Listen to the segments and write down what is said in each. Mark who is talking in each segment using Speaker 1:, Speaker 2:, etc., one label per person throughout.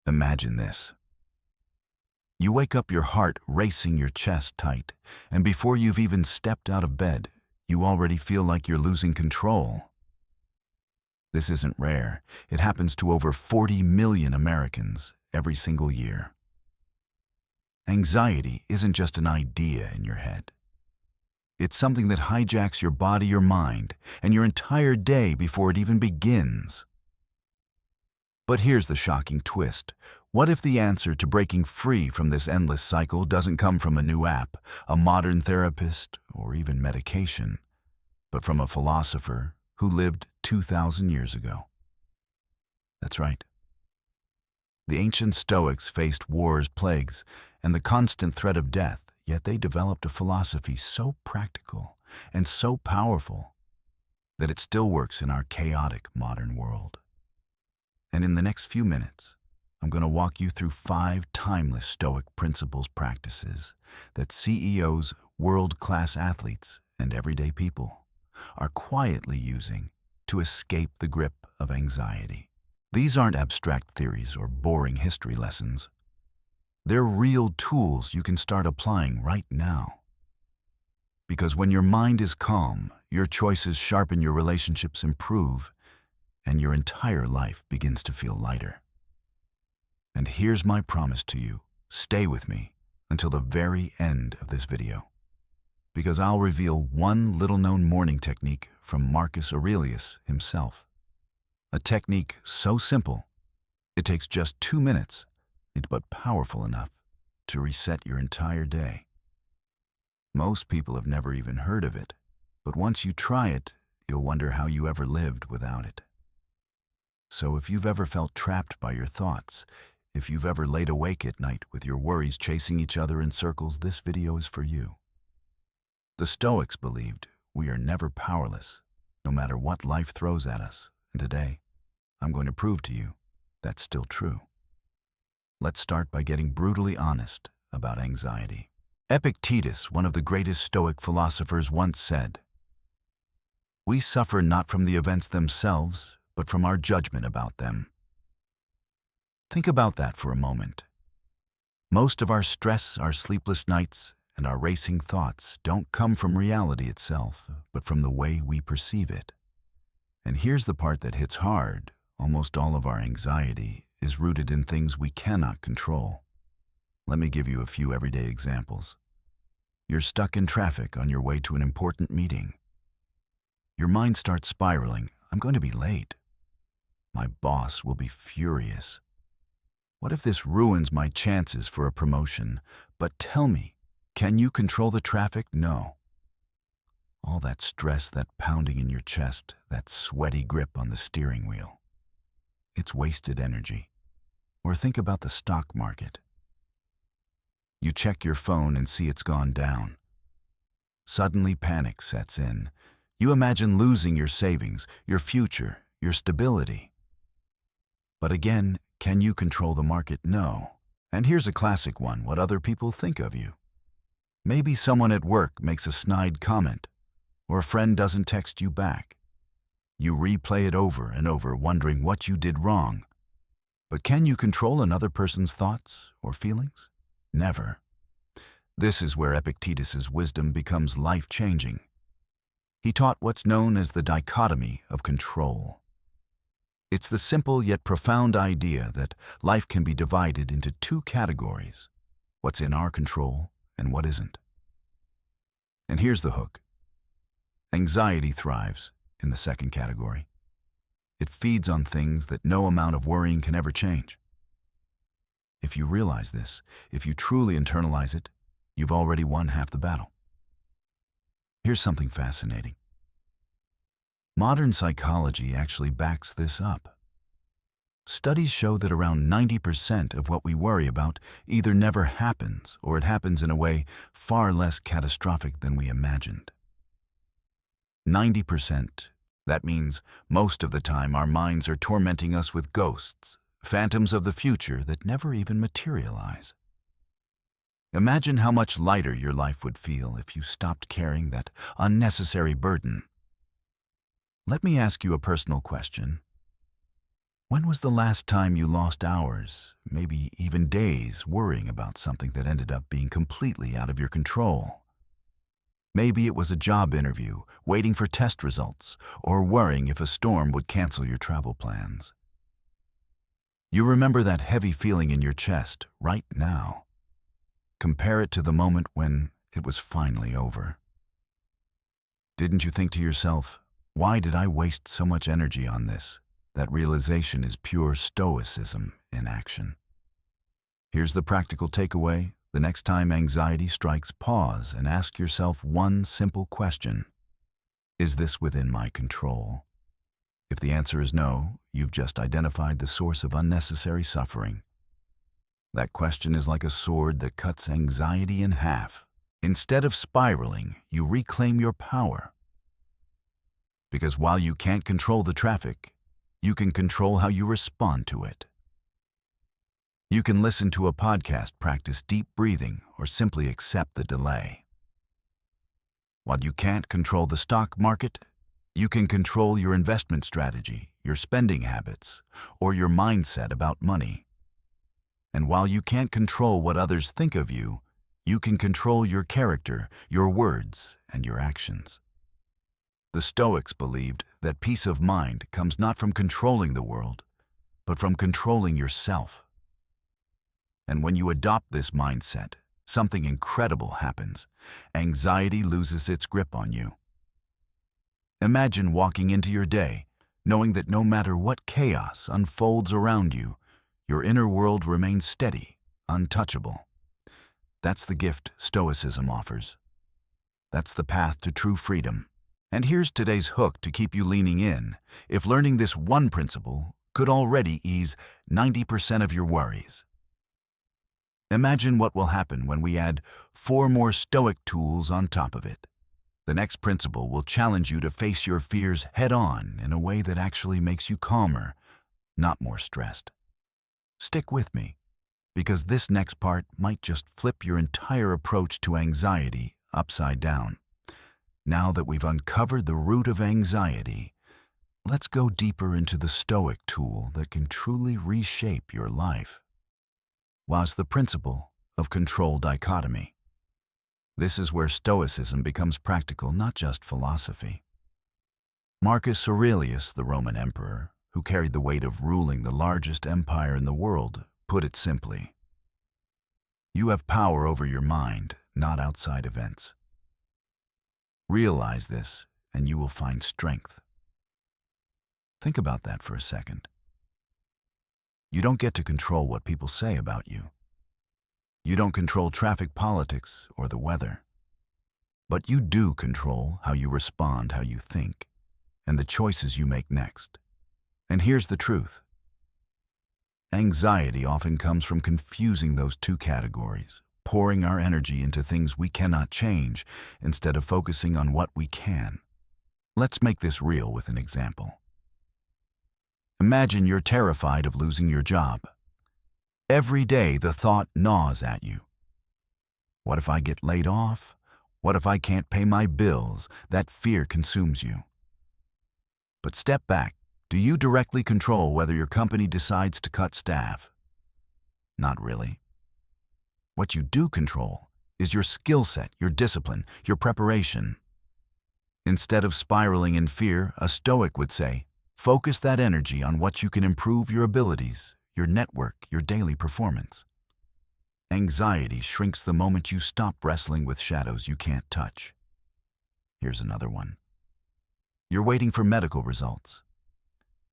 Speaker 1: Imagine this. You wake up, your heart racing, your chest tight, and before you've even stepped out of bed, you already feel like you're losing control. This isn't rare. It happens to over 40 million Americans every single year. Anxiety isn't just an idea in your head. It's something that hijacks your body, your mind, and your entire day before it even begins. But here's the shocking twist. What if the answer to breaking free from this endless cycle doesn't come from a new app, a modern therapist, or even medication, but from a philosopher who lived 2,000 years ago? That's right. The ancient Stoics faced wars, plagues, and the constant threat of death, yet they developed a philosophy so practical and so powerful that it still works in our chaotic modern world. And in the next few minutes, I'm going to walk you through 5 timeless Stoic principles, practices that CEOs, world-class athletes, and everyday people are quietly using to escape the grip of anxiety. These aren't abstract theories or boring history lessons. They're real tools you can start applying right now. Because when your mind is calm, your choices sharpen, your relationships improve, and your entire life begins to feel lighter. And here's my promise to you. Stay with me until the very end of this video, because I'll reveal one little-known morning technique from Marcus Aurelius himself. A technique so simple, it takes just 2 minutes, but powerful enough to reset your entire day. Most people have never even heard of it, but once you try it, you'll wonder how you ever lived without it. So if you've ever felt trapped by your thoughts, if you've ever laid awake at night with your worries chasing each other in circles, this video is for you. The Stoics believed we are never powerless, no matter what life throws at us, and today, I'm going to prove to you that's still true. Let's start by getting brutally honest about anxiety. Epictetus, one of the greatest Stoic philosophers, once said, "We suffer not from the events themselves, but from our judgment about them." Think about that for a moment. Most of our stress, our sleepless nights, and our racing thoughts don't come from reality itself, but from the way we perceive it. And here's the part that hits hard. Almost all of our anxiety is rooted in things we cannot control. Let me give you a few everyday examples. You're stuck in traffic on your way to an important meeting. Your mind starts spiraling. I'm going to be late. My boss will be furious. What if this ruins my chances for a promotion? But tell me, can you control the traffic? No. All that stress, that pounding in your chest, that sweaty grip on the steering wheel. It's wasted energy. Or think about the stock market. You check your phone and see it's gone down. Suddenly panic sets in. You imagine losing your savings, your future, your stability. But again, can you control the market? No. And here's a classic one, what other people think of you. Maybe someone at work makes a snide comment, or a friend doesn't text you back. You replay it over and over, wondering what you did wrong. But can you control another person's thoughts or feelings? Never. This is where Epictetus's wisdom becomes life-changing. He taught what's known as the dichotomy of control. It's the simple yet profound idea that life can be divided into 2 categories, what's in our control and what isn't. And here's the hook. Anxiety thrives in the second category. It feeds on things that no amount of worrying can ever change. If you realize this, if you truly internalize it, you've already won half the battle. Here's something fascinating. Modern psychology actually backs this up. Studies show that around 90% of what we worry about either never happens or it happens in a way far less catastrophic than we imagined. 90%. That means most of the time our minds are tormenting us with ghosts, phantoms of the future that never even materialize. Imagine how much lighter your life would feel if you stopped carrying that unnecessary burden. Let me ask you a personal question. When was the last time you lost hours, maybe even days, worrying about something that ended up being completely out of your control? Maybe it was a job interview, waiting for test results, or worrying if a storm would cancel your travel plans. You remember that heavy feeling in your chest right now. Compare it to the moment when it was finally over. Didn't you think to yourself, why did I waste so much energy on this? That realization is pure Stoicism in action. Here's the practical takeaway. The next time anxiety strikes, pause and ask yourself one simple question. Is this within my control? If the answer is no, you've just identified the source of unnecessary suffering. That question is like a sword that cuts anxiety in half. Instead of spiraling, you reclaim your power. Because while you can't control the traffic, you can control how you respond to it. You can listen to a podcast, practice deep breathing, or simply accept the delay. While you can't control the stock market, you can control your investment strategy, your spending habits, or your mindset about money. And while you can't control what others think of you, you can control your character, your words, and your actions. The Stoics believed that peace of mind comes not from controlling the world, but from controlling yourself. And when you adopt this mindset, something incredible happens. Anxiety loses its grip on you. Imagine walking into your day, knowing that no matter what chaos unfolds around you, your inner world remains steady, untouchable. That's the gift Stoicism offers. That's the path to true freedom. And here's today's hook to keep you leaning in. If learning this one principle could already ease 90% of your worries, imagine what will happen when we add 4 more Stoic tools on top of it. The next principle will challenge you to face your fears head-on in a way that actually makes you calmer, not more stressed. Stick with me, because this next part might just flip your entire approach to anxiety upside down. Now that we've uncovered the root of anxiety, let's go deeper into the Stoic tool that can truly reshape your life. What's the principle of control dichotomy? This is where Stoicism becomes practical, not just philosophy. Marcus Aurelius, the Roman emperor, who carried the weight of ruling the largest empire in the world, put it simply: you have power over your mind, not outside events. Realize this, and you will find strength. Think about that for a second. You don't get to control what people say about you. You don't control traffic, politics, or the weather. But you do control how you respond, how you think, and the choices you make next. And here's the truth. Anxiety often comes from confusing those two categories, pouring our energy into things we cannot change instead of focusing on what we can. Let's make this real with an example. Imagine you're terrified of losing your job. Every day the thought gnaws at you. What if I get laid off? What if I can't pay my bills? That fear consumes you. But step back. Do you directly control whether your company decides to cut staff? Not really. What you do control is your skill set, your discipline, your preparation. Instead of spiraling in fear, a Stoic would say, focus that energy on what you can improve: your abilities, your network, your daily performance. Anxiety shrinks the moment you stop wrestling with shadows you can't touch. Here's another one. You're waiting for medical results.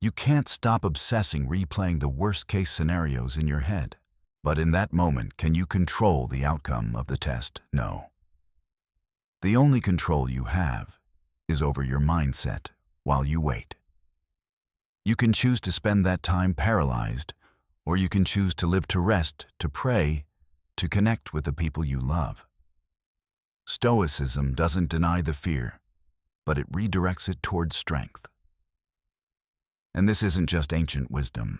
Speaker 1: You can't stop obsessing, replaying the worst-case scenarios in your head. But in that moment, can you control the outcome of the test? No. The only control you have is over your mindset while you wait. You can choose to spend that time paralyzed, or you can choose to live, to rest, to pray, to connect with the people you love. Stoicism doesn't deny the fear, but it redirects it towards strength. And this isn't just ancient wisdom.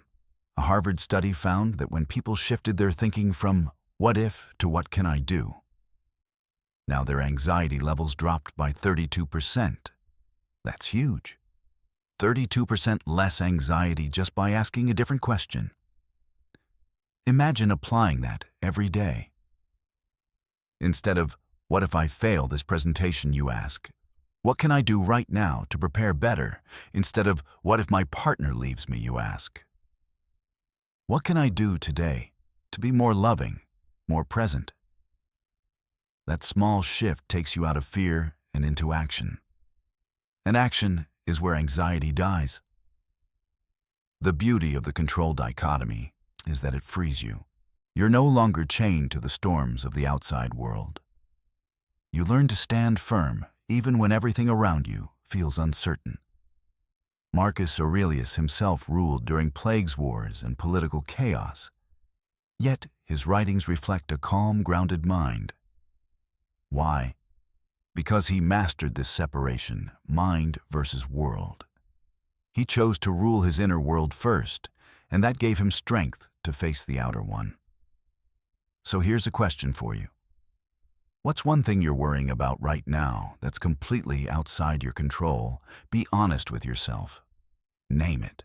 Speaker 1: A Harvard study found that when people shifted their thinking from what if to what can I do, now their anxiety levels dropped by 32%. That's huge. 32% less anxiety just by asking a different question. Imagine applying that every day. Instead of, "What if I fail this presentation?" you ask, "What can I do right now to prepare better?" Instead of, "What if my partner leaves me?" you ask, "What can I do today to be more loving, more present?" That small shift takes you out of fear and into action. And action is where anxiety dies. The beauty of the control dichotomy is that it frees you. You're no longer chained to the storms of the outside world. You learn to stand firm even when everything around you feels uncertain. Marcus Aurelius himself ruled during plagues, wars, and political chaos. Yet his writings reflect a calm, grounded mind. Why? Because he mastered this separation, mind versus world. He chose to rule his inner world first, and that gave him strength to face the outer one. So here's a question for you. What's one thing you're worrying about right now that's completely outside your control? Be honest with yourself. Name it.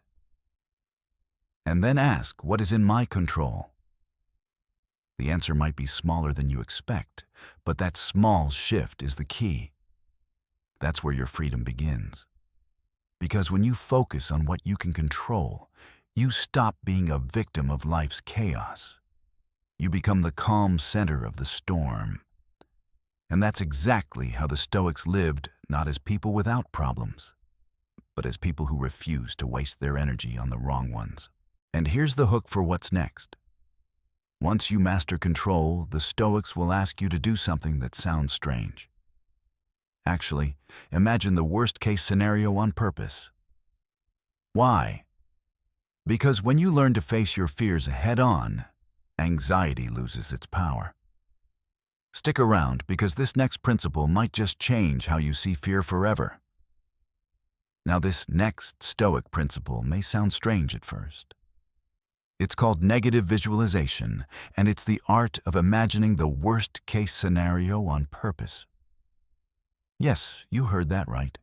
Speaker 1: And then ask, what is in my control? The answer might be smaller than you expect, but that small shift is the key. That's where your freedom begins. Because when you focus on what you can control, you stop being a victim of life's chaos. You become the calm center of the storm. And that's exactly how the Stoics lived, not as people without problems, but as people who refuse to waste their energy on the wrong ones. And here's the hook for what's next. Once you master control, the Stoics will ask you to do something that sounds strange. Actually, imagine the worst-case scenario on purpose. Why? Because when you learn to face your fears head-on, anxiety loses its power. Stick around, because this next principle might just change how you see fear forever. Now, this next Stoic principle may sound strange at first. It's called negative visualization, and it's the art of imagining the worst-case scenario on purpose. Yes, you heard that right.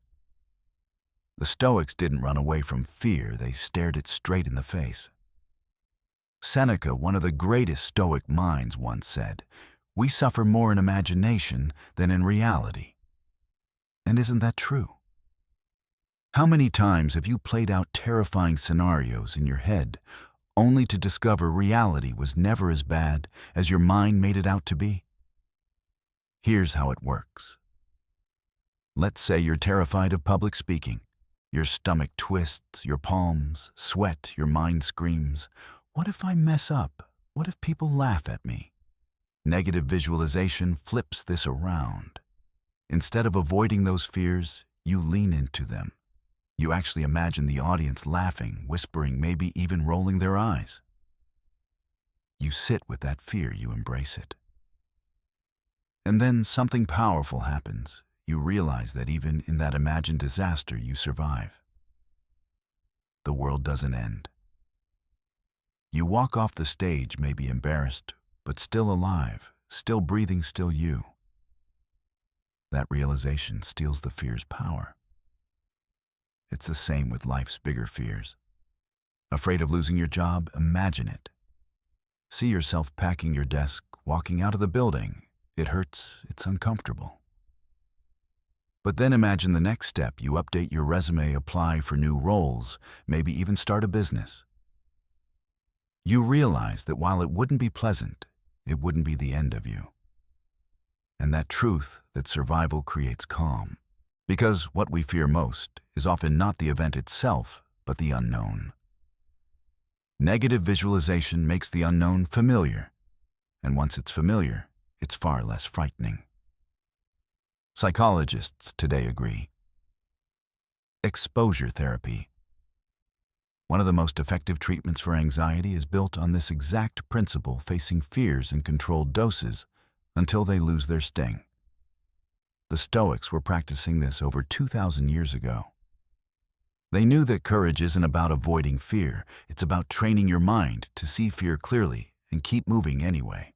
Speaker 1: The Stoics didn't run away from fear, they stared it straight in the face. Seneca, one of the greatest Stoic minds, once said, "We suffer more in imagination than in reality." And isn't that true? How many times have you played out terrifying scenarios in your head, only to discover reality was never as bad as your mind made it out to be? Here's how it works. Let's say you're terrified of public speaking. Your stomach twists, your palms sweat, your mind screams, "What if I mess up? What if people laugh at me?" Negative visualization flips this around. Instead of avoiding those fears, you lean into them. You actually imagine the audience laughing, whispering, maybe even rolling their eyes. You sit with that fear, you embrace it. And then something powerful happens. You realize that even in that imagined disaster, you survive. The world doesn't end. You walk off the stage, maybe embarrassed, but still alive, still breathing, still you. That realization steals the fear's power. It's the same with life's bigger fears. Afraid of losing your job? Imagine it. See yourself packing your desk, walking out of the building. It hurts, it's uncomfortable. But then imagine the next step. You update your resume, apply for new roles, maybe even start a business. You realize that while it wouldn't be pleasant, it wouldn't be the end of you. And that truth, that survival creates calm. Because what we fear most is often not the event itself, but the unknown. Negative visualization makes the unknown familiar. And once it's familiar, it's far less frightening. Psychologists today agree. Exposure therapy. One of the most effective treatments for anxiety is built on this exact principle, facing fears in controlled doses until they lose their sting. The Stoics were practicing this over 2,000 years ago. They knew that courage isn't about avoiding fear, it's about training your mind to see fear clearly and keep moving anyway.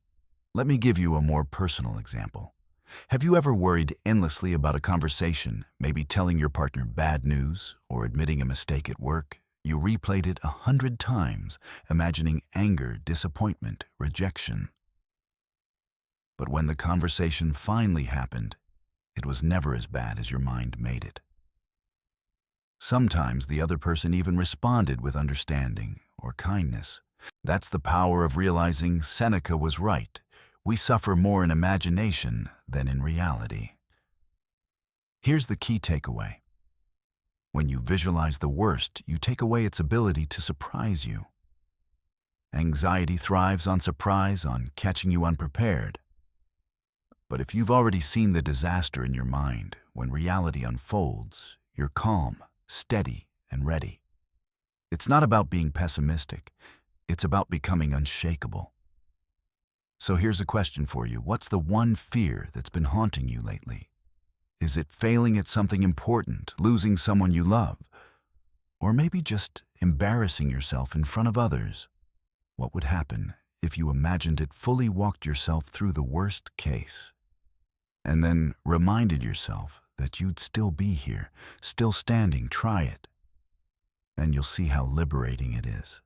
Speaker 1: Let me give you a more personal example. Have you ever worried endlessly about a conversation, maybe telling your partner bad news or admitting a mistake at work? You replayed it 100 times, imagining anger, disappointment, rejection. But when the conversation finally happened, it was never as bad as your mind made it. Sometimes the other person even responded with understanding or kindness. That's the power of realizing Seneca was right. We suffer more in imagination than in reality. Here's the key takeaway. When you visualize the worst, you take away its ability to surprise you. Anxiety thrives on surprise, on catching you unprepared. But if you've already seen the disaster in your mind, when reality unfolds, you're calm, steady, and ready. It's not about being pessimistic. It's about becoming unshakable. So here's a question for you. What's the one fear that's been haunting you lately? Is it failing at something important, losing someone you love, or maybe just embarrassing yourself in front of others? What would happen if you imagined it fully walked yourself through the worst case, and then reminded yourself that you'd still be here, still standing? Try it, and you'll see how liberating it is.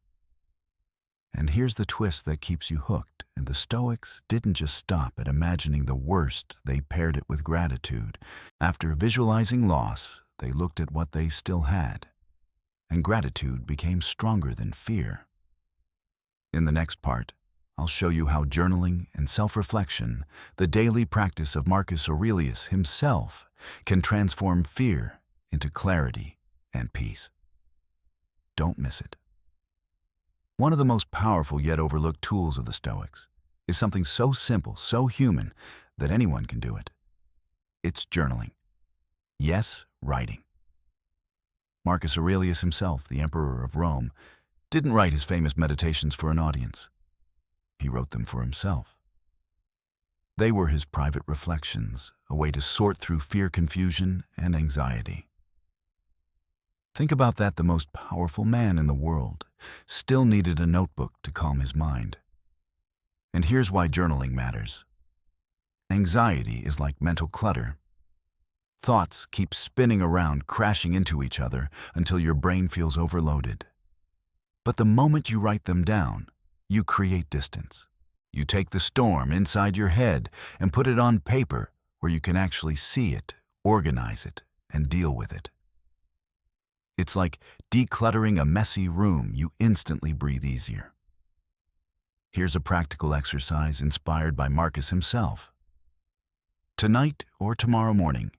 Speaker 1: And here's the twist that keeps you hooked. And the Stoics didn't just stop at imagining the worst, they paired it with gratitude. After visualizing loss, they looked at what they still had, and gratitude became stronger than fear. In the next part, I'll show you how journaling and self-reflection, the daily practice of Marcus Aurelius himself, can transform fear into clarity and peace. Don't miss it. One of the most powerful yet overlooked tools of the Stoics is something so simple, so human, that anyone can do it. It's journaling. Yes, writing. Marcus Aurelius himself, the emperor of Rome, didn't write his famous meditations for an audience. He wrote them for himself. They were his private reflections, a way to sort through fear, confusion, and anxiety. Think about that. The most powerful man in the world still needed a notebook to calm his mind. And here's why journaling matters. Anxiety is like mental clutter. Thoughts keep spinning around, crashing into each other until your brain feels overloaded. But the moment you write them down, you create distance. You take the storm inside your head and put it on paper where you can actually see it, organize it, and deal with it. It's like decluttering a messy room. You instantly breathe easier. Here's a practical exercise inspired by Marcus himself. Tonight or tomorrow morning,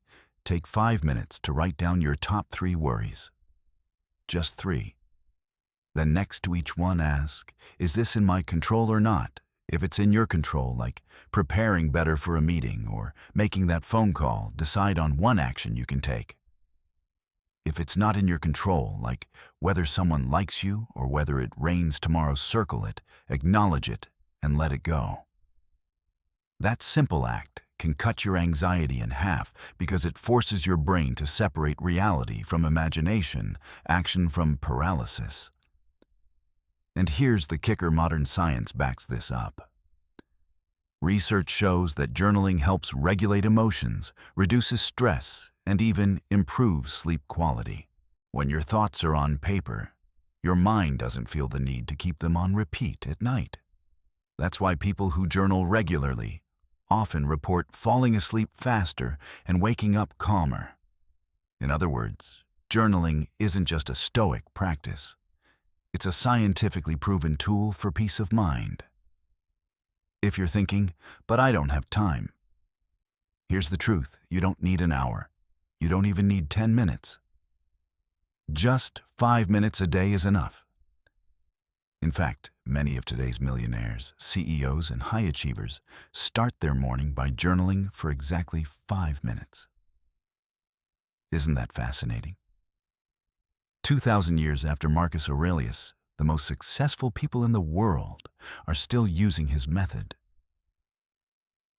Speaker 1: take 5 minutes to write down your top 3 worries. Just 3. Then next to each one ask, is this in my control or not? If it's in your control, like preparing better for a meeting or making that phone call, decide on one action you can take. If it's not in your control, like whether someone likes you or whether it rains tomorrow, circle it, acknowledge it, and let it go. That simple act can cut your anxiety in half because it forces your brain to separate reality from imagination, action from paralysis. And here's the kicker: modern science backs this up. Research shows that journaling helps regulate emotions, reduces stress, and even improves sleep quality. When your thoughts are on paper, your mind doesn't feel the need to keep them on repeat at night. That's why people who journal regularly often report falling asleep faster and waking up calmer. In other words, journaling isn't just a Stoic practice. It's a scientifically proven tool for peace of mind. If you're thinking, but I don't have time, here's the truth: you don't need an hour. You don't even need 10 minutes. Just 5 minutes a day is enough. In fact, many of today's millionaires, CEOs, and high achievers start their morning by journaling for exactly 5 minutes. Isn't that fascinating? 2,000 years after Marcus Aurelius, the most successful people in the world are still using his method.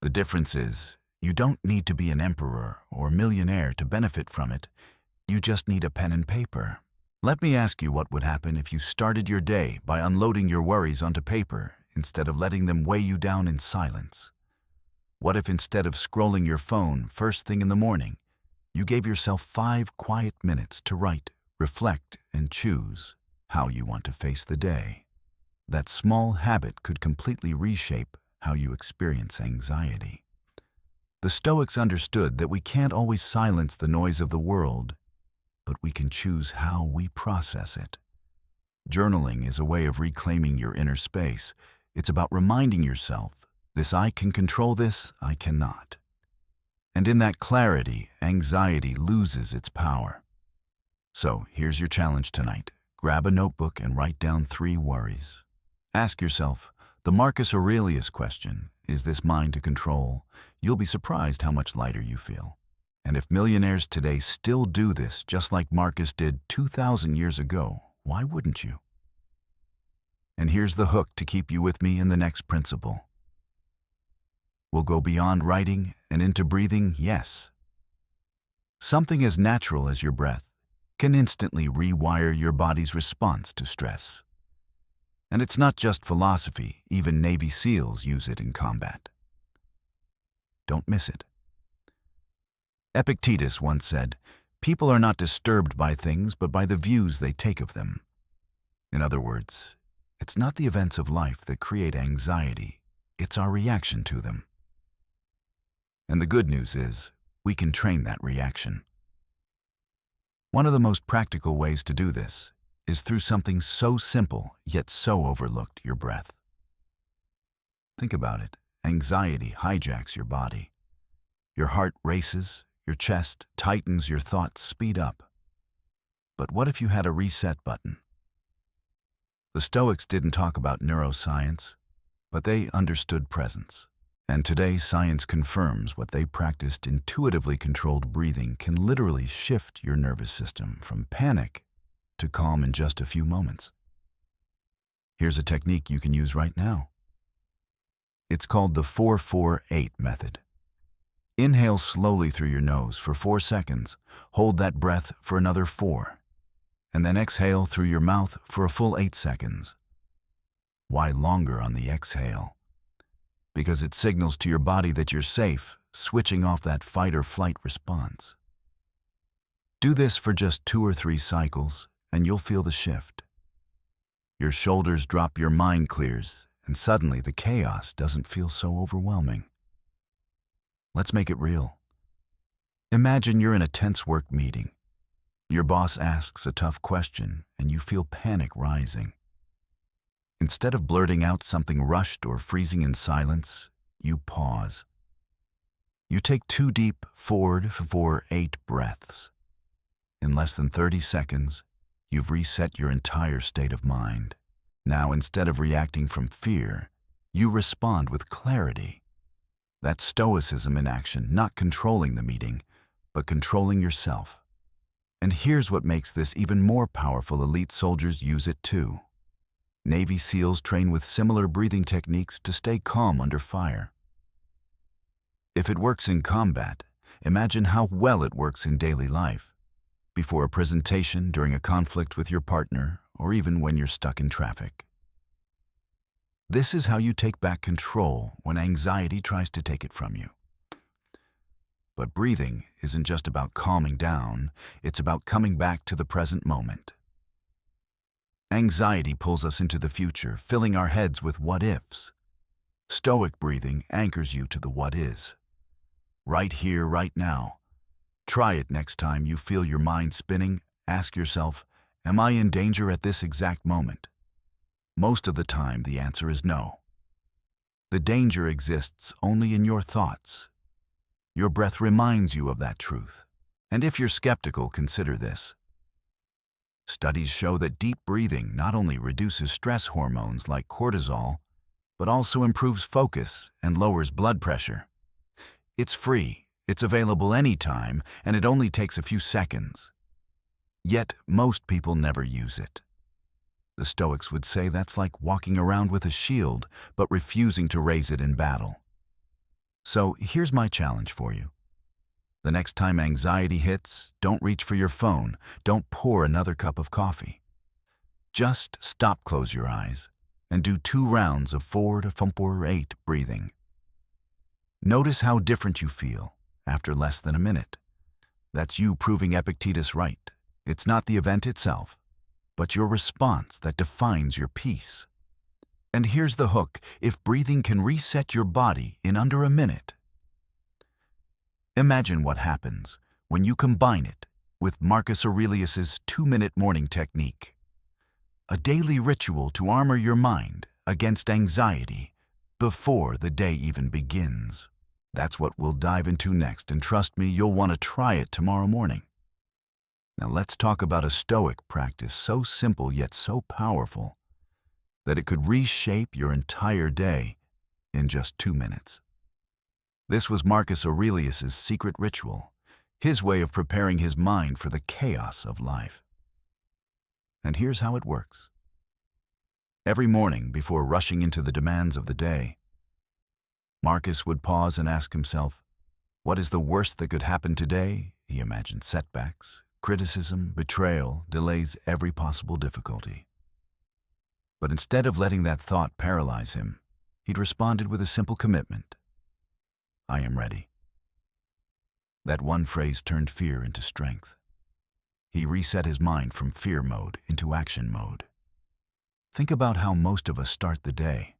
Speaker 1: The difference is, you don't need to be an emperor or millionaire to benefit from it. You just need a pen and paper. Let me ask you, what would happen if you started your day by unloading your worries onto paper instead of letting them weigh you down in silence? What if instead of scrolling your phone first thing in the morning, you gave yourself 5 quiet minutes to write, reflect, and choose how you want to face the day? That small habit could completely reshape how you experience anxiety. The Stoics understood that we can't always silence the noise of the world, but we can choose how we process it. Journaling is a way of reclaiming your inner space. It's about reminding yourself, this I can control, this I cannot. And in that clarity, anxiety loses its power. So here's your challenge tonight. Grab a notebook and write down 3 worries. Ask yourself the Marcus Aurelius question, is this mine to control? You'll be surprised how much lighter you feel. And if millionaires today still do this just like Marcus did 2,000 years ago, why wouldn't you? And here's the hook to keep you with me in the next principle. We'll go beyond writing and into breathing, yes. Something as natural as your breath can instantly rewire your body's response to stress. And it's not just philosophy, even Navy SEALs use it in combat. Don't miss it. Epictetus once said, "People are not disturbed by things, but by the views they take of them." In other words, it's not the events of life that create anxiety, it's our reaction to them. And the good news is, we can train that reaction. One of the most practical ways to do this is through something so simple yet so overlooked, your breath. Think about it. Anxiety hijacks your body. Your heart races, your chest tightens, your thoughts speed up. But what if you had a reset button? The Stoics didn't talk about neuroscience, but they understood presence. And today, science confirms what they practiced. Intuitively controlled breathing can literally shift your nervous system from panic to calm in just a few moments. Here's a technique you can use right now. It's called the 4-4-8 method. Inhale slowly through your nose for 4 seconds, hold that breath for another 4, and then exhale through your mouth for a full 8 seconds. Why longer on the exhale? Because it signals to your body that you're safe, switching off that fight or flight response. Do this for just 2 or 3 cycles, and you'll feel the shift. Your shoulders drop, your mind clears, and suddenly the chaos doesn't feel so overwhelming. Let's make it real. Imagine you're in a tense work meeting. Your boss asks a tough question, and you feel panic rising. Instead of blurting out something rushed or freezing in silence, you pause. You take 2 deep 4-4-8 breaths. In less than 30 seconds, you've reset your entire state of mind. Now, instead of reacting from fear, you respond with clarity. That's Stoicism in action, not controlling the meeting, but controlling yourself. And here's what makes this even more powerful: elite soldiers use it too. Navy SEALs train with similar breathing techniques to stay calm under fire. If it works in combat, imagine how well it works in daily life, before a presentation, during a conflict with your partner, or even when you're stuck in traffic. This is how you take back control when anxiety tries to take it from you. But breathing isn't just about calming down, it's about coming back to the present moment. Anxiety pulls us into the future, filling our heads with what-ifs. Stoic breathing anchors you to the what is. Right here, right now. Try it next time you feel your mind spinning. Ask yourself, am I in danger at this exact moment? Most of the time, the answer is no. The danger exists only in your thoughts. Your breath reminds you of that truth. And if you're skeptical, consider this. Studies show that deep breathing not only reduces stress hormones like cortisol, but also improves focus and lowers blood pressure. It's free, it's available anytime, and it only takes a few seconds. Yet, most people never use it. The Stoics would say that's like walking around with a shield, but refusing to raise it in battle. So here's my challenge for you. The next time anxiety hits, don't reach for your phone, don't pour another cup of coffee. Just stop, close your eyes, and do 2 rounds of 4-4-8 breathing. Notice how different you feel after less than a minute. That's you proving Epictetus right. It's not the event itself, but your response that defines your peace. And here's the hook: if breathing can reset your body in under a minute, imagine what happens when you combine it with Marcus Aurelius's 2-minute morning technique, a daily ritual to armor your mind against anxiety before the day even begins. That's what we'll dive into next, and trust me, you'll want to try it tomorrow morning. Now let's talk about a Stoic practice so simple yet so powerful that it could reshape your entire day in just 2 minutes. This was Marcus Aurelius's secret ritual, his way of preparing his mind for the chaos of life. And here's how it works. Every morning, before rushing into the demands of the day, Marcus would pause and ask himself, what is the worst that could happen today? He imagined setbacks, criticism, betrayal, delays, every possible difficulty. But instead of letting that thought paralyze him, he'd responded with a simple commitment. I am ready. That one phrase turned fear into strength. He reset his mind from fear mode into action mode. Think about how most of us start the day.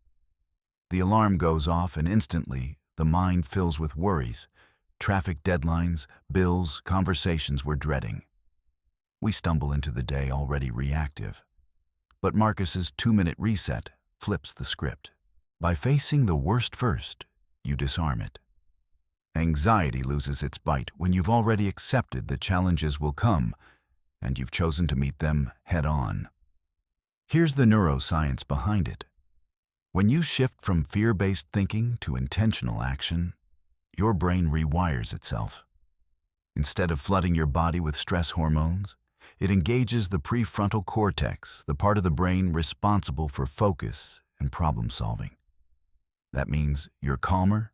Speaker 1: The alarm goes off and instantly the mind fills with worries, traffic deadlines, bills, conversations we're dreading. We stumble into the day already reactive. But Marcus's 2-minute reset flips the script. By facing the worst first, you disarm it. Anxiety loses its bite when you've already accepted that challenges will come and you've chosen to meet them head on. Here's the neuroscience behind it. When you shift from fear-based thinking to intentional action, your brain rewires itself. Instead of flooding your body with stress hormones, it engages the prefrontal cortex, the part of the brain responsible for focus and problem solving. That means you're calmer,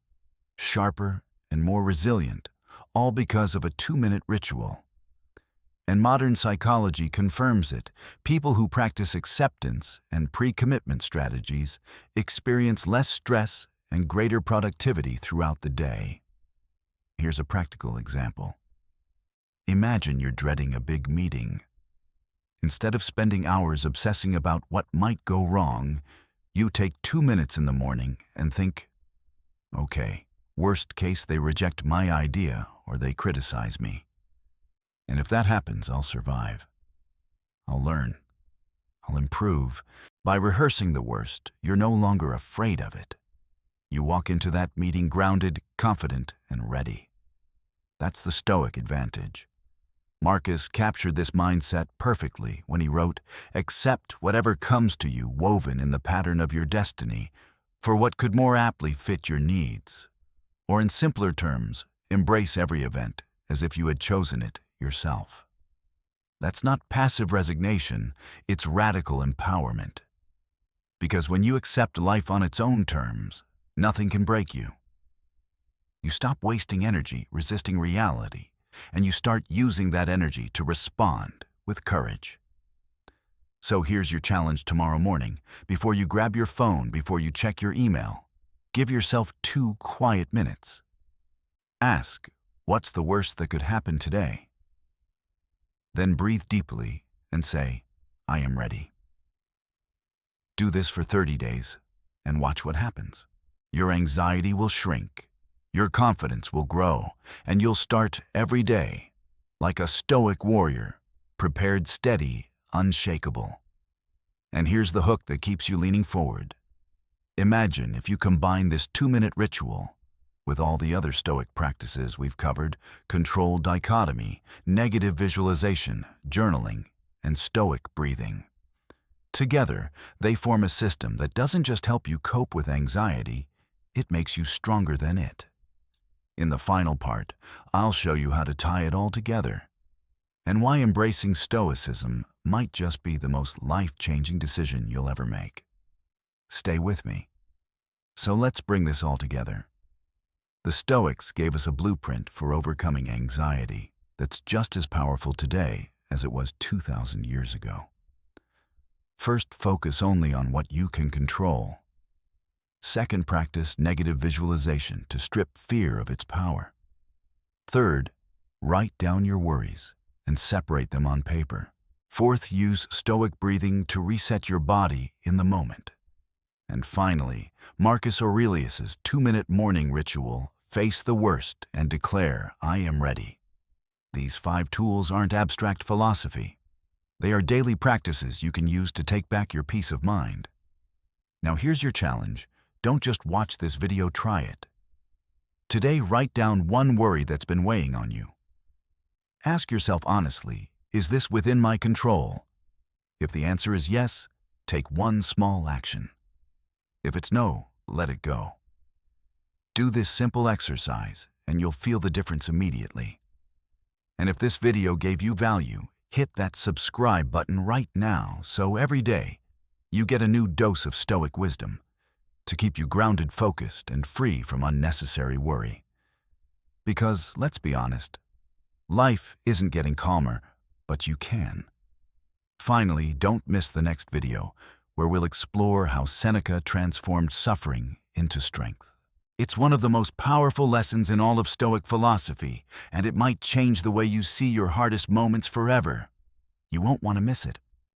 Speaker 1: sharper, and more resilient, all because of a 2-minute ritual. And modern psychology confirms it. People who practice acceptance and pre-commitment strategies experience less stress and greater productivity throughout the day. Here's a practical example. Imagine you're dreading a big meeting. Instead of spending hours obsessing about what might go wrong, you take 2 minutes in the morning and think, okay, worst case they reject my idea or they criticize me. And if that happens, I'll survive. I'll learn. I'll improve. By rehearsing the worst, you're no longer afraid of it. You walk into that meeting grounded, confident, and ready. That's the Stoic advantage. Marcus captured this mindset perfectly when he wrote, "Accept whatever comes to you woven in the pattern of your destiny for what could more aptly fit your needs." Or in simpler terms, embrace every event as if you had chosen it yourself. That's not passive resignation, it's radical empowerment. Because when you accept life on its own terms, nothing can break you. You stop wasting energy resisting reality, and you start using that energy to respond with courage. So here's your challenge tomorrow morning. Before you grab your phone, before you check your email, give yourself 2 quiet minutes. Ask, what's the worst that could happen today? Then breathe deeply and say, I am ready. Do this for 30 days and watch what happens. Your anxiety will shrink, your confidence will grow, and you'll start every day like a Stoic warrior, prepared, steady, unshakable. And here's the hook that keeps you leaning forward. Imagine if you combine this 2-minute ritual with all the other Stoic practices we've covered: controlled dichotomy, negative visualization, journaling, and Stoic breathing. Together, they form a system that doesn't just help you cope with anxiety, it makes you stronger than it. In the final part, I'll show you how to tie it all together, and why embracing Stoicism might just be the most life-changing decision you'll ever make. Stay with me. So let's bring this all together. The Stoics gave us a blueprint for overcoming anxiety that's just as powerful today as it was 2,000 years ago. First, focus only on what you can control. Second, practice negative visualization to strip fear of its power. Third, write down your worries and separate them on paper. Fourth, use Stoic breathing to reset your body in the moment. And finally, Marcus Aurelius's 2-minute morning ritual, face the worst and declare, I am ready. These 5 tools aren't abstract philosophy. They are daily practices you can use to take back your peace of mind. Now here's your challenge. Don't just watch this video, try it. Today, write down one worry that's been weighing on you. Ask yourself honestly, is this within my control? If the answer is yes, take one small action. If it's no, let it go. Do this simple exercise and you'll feel the difference immediately. And if this video gave you value, hit that subscribe button right now so every day you get a new dose of Stoic wisdom to keep you grounded, focused, and free from unnecessary worry. Because, let's be honest, life isn't getting calmer, but you can. Finally, don't miss the next video, where we'll explore how Seneca transformed suffering into strength. It's one of the most powerful lessons in all of Stoic philosophy, and it might change the way you see your hardest moments forever. You won't want to miss it.